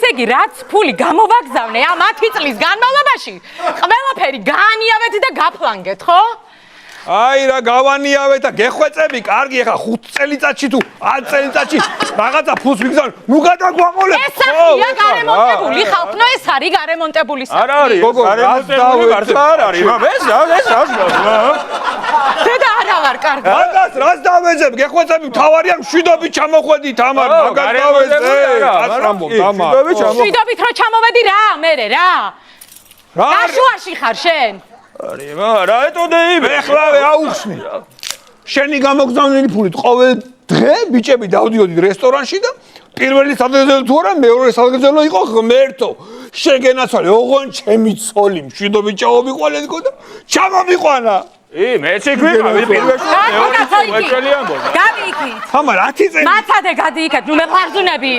ესე იგი, რაც ფული გამოვაგზავნე ამ 10 წლის განმავლობაში, ყველაფერი გაანიავეთ და გაფლანგეთ, ხო? აი რა გავანიავეთ და გეხვეწები, კარგი, ახლა 5 წელიწადში თუ 10 წელიწადში რაღაცა ფულს ვიგზავნე, ნუ გადაგვამოლებ. ეს სახია გარემონტებული ხალხო, ეს არის გარემონტებული სახი. არ არის, გარემონტებული ვარც არ არის, ეს დედა არა ვარ კარგი. მაგას რას დავეძებ, გეხვეწები, თავარია მშვიდობით ჩამოხვედი თამარ, მაგას დავეძებ. აცრამბობ თამარ. მშვიდობით რო ჩამოვედი რა, მერე რა. გაშუაში ხარ შენ? არის, რა ეტოდე იმე? ეხლავე აუხსნი. შენი გამოგზავნილი ფულით ყოველ დღე ბიჭები დავდიოდით რესტორანში და პირველი სადღეგრძელო თუ არა, მეორე სადღეგრძელო იყო ღმერთო. შეგენაცვალე, ოღონ ჩემი ცოლი მშვიდობით ჩამომიყვალენკო და ჩამომიყვანა. მეც იქ ვიყავი პირველში. გადი იქით. თამარ 10 წელი მაცადე გადი იქით, ნუ მე ხარზუნები.